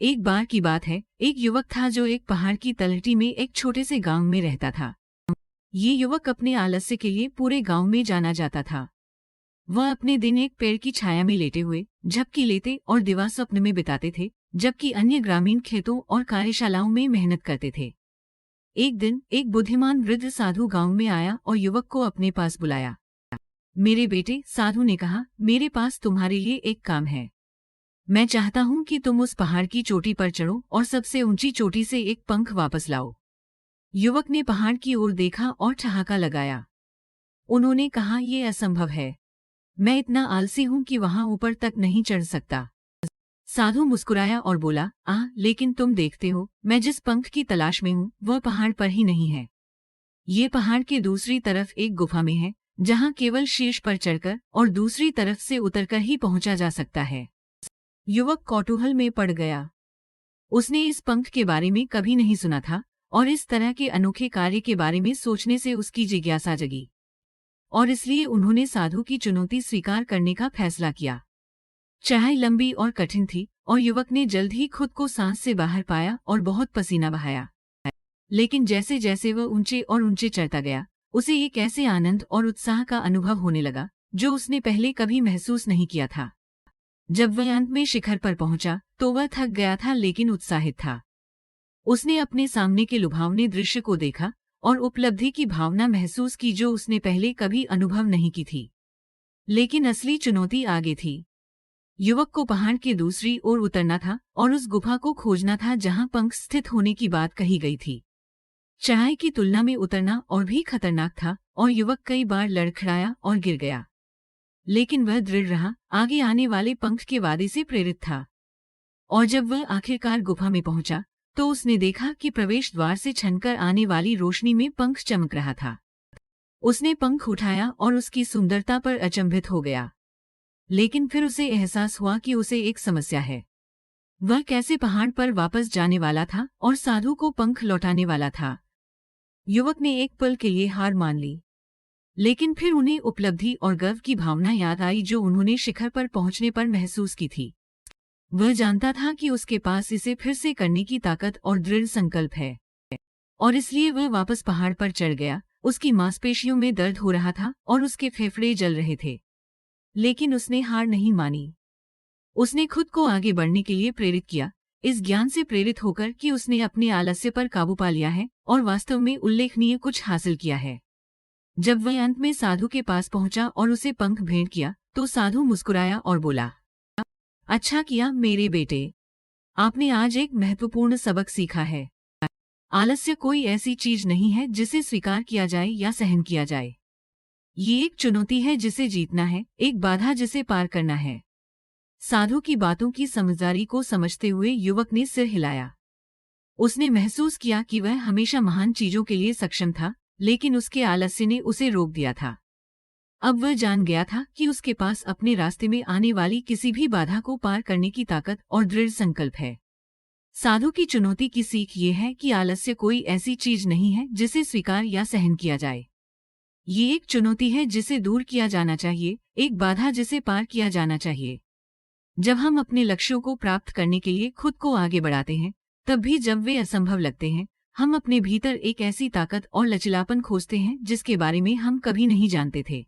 एक बार की बात है, एक युवक था जो एक पहाड़ की तलहटी में एक छोटे से गांव में रहता था। ये युवक अपने आलस्य के लिए पूरे गांव में जाना जाता था। वह अपने दिन एक पेड़ की छाया में लेटे हुए, झपकी लेते और दिवा स्वप्न में बिताते थे, जबकि अन्य ग्रामीण खेतों और कार्यशालाओं में मेहनत करते थे। एक दिन एक बुद्धिमान वृद्ध साधु गांव में आया और युवक को अपने पास बुलाया। मेरे बेटे, साधु ने कहा, मेरे पास तुम्हारे लिए एक काम है। मैं चाहता हूं कि तुम उस पहाड़ की चोटी पर चढ़ो और सबसे ऊंची चोटी से एक पंख वापस लाओ। युवक ने पहाड़ की ओर देखा और ठहाका लगाया। उन्होंने कहा, यह असंभव है। मैं इतना आलसी हूं कि वहां ऊपर तक नहीं चढ़ सकता। साधु मुस्कुराया और बोला, लेकिन तुम देखते हो, मैं जिस पंख की तलाश में हूं वह पहाड़ पर ही नहीं है। ये पहाड़ के दूसरी तरफ एक गुफा में है, जहां केवल शीर्ष पर चढ़कर और दूसरी तरफ से उतरकर ही पहुंचा जा सकता है। युवक कौतूहल में पड़ गया। उसने इस पंख के बारे में कभी नहीं सुना था और इस तरह के अनोखे कार्य के बारे में सोचने से उसकी जिज्ञासा जगी, और इसलिए उन्होंने साधु की चुनौती स्वीकार करने का फैसला किया। चढ़ाई लंबी और कठिन थी और युवक ने जल्द ही खुद को सांस से बाहर पाया और बहुत पसीना बहाया। लेकिन जैसे जैसे वह ऊंचे और ऊंचे चढ़ता गया, उसे एक ऐसे आनंद और उत्साह का अनुभव होने लगा जो उसने पहले कभी महसूस नहीं किया था। जब वह अंत में शिखर पर पहुंचा तो वह थक गया था लेकिन उत्साहित था। उसने अपने सामने के लुभावने दृश्य को देखा और उपलब्धि की भावना महसूस की जो उसने पहले कभी अनुभव नहीं की थी। लेकिन असली चुनौती आगे थी। युवक को पहाड़ के दूसरी ओर उतरना था और उस गुफा को खोजना था जहां पंख स्थित होने की बात कही गई थी। चढ़ाई की तुलना में उतरना और भी खतरनाक था और युवक कई बार लड़खड़ाया और गिर गया। लेकिन वह दृढ़ रहा, आगे आने वाले पंख के वादे से प्रेरित था। और जब वह आखिरकार गुफा में पहुंचा तो उसने देखा कि प्रवेश द्वार से छनकर आने वाली रोशनी में पंख चमक रहा था। उसने पंख उठाया और उसकी सुंदरता पर अचंभित हो गया। लेकिन फिर उसे एहसास हुआ कि उसे एक समस्या है। वह कैसे पहाड़ पर वापस जाने वाला था और साधु को पंख लौटाने वाला था। युवक ने एक पल के लिए हार मान ली, लेकिन फिर उन्हें उपलब्धि और गर्व की भावना याद आई जो उन्होंने शिखर पर पहुंचने पर महसूस की थी। वह जानता था कि उसके पास इसे फिर से करने की ताकत और दृढ़ संकल्प है, और इसलिए वह वापस पहाड़ पर चढ़ गया। उसकी मांसपेशियों में दर्द हो रहा था और उसके फेफड़े जल रहे थे, लेकिन उसने हार नहीं मानी। उसने खुद को आगे बढ़ने के लिए प्रेरित किया, इस ज्ञान से प्रेरित होकर कि उसने अपने आलस्य पर काबू पा लिया है और वास्तव में उल्लेखनीय कुछ हासिल किया है। जब वह अंत में साधु के पास पहुंचा और उसे पंख भेंट किया तो साधु मुस्कुराया और बोला, अच्छा किया मेरे बेटे, आपने आज एक महत्वपूर्ण सबक सीखा है। आलस्य कोई ऐसी चीज नहीं है जिसे स्वीकार किया जाए या सहन किया जाए। ये एक चुनौती है जिसे जीतना है, एक बाधा जिसे पार करना है। साधु की बातों की समझदारी को समझते हुए युवक ने सिर हिलाया। उसने महसूस किया कि वह हमेशा महान चीजों के लिए सक्षम था, लेकिन उसके आलस्य ने उसे रोक दिया था। अब वह जान गया था कि उसके पास अपने रास्ते में आने वाली किसी भी बाधा को पार करने की ताकत और दृढ़ संकल्प है। साधु की चुनौती की सीख ये है कि आलस्य कोई ऐसी चीज नहीं है जिसे स्वीकार या सहन किया जाए। ये एक चुनौती है जिसे दूर किया जाना चाहिए, एक बाधा जिसे पार किया जाना चाहिए। जब हम अपने लक्ष्यों को प्राप्त करने के लिए खुद को आगे बढ़ाते हैं, तब भी जब वे असंभव लगते हैं, हम अपने भीतर एक ऐसी ताकत और लचीलापन खोजते हैं जिसके बारे में हम कभी नहीं जानते थे।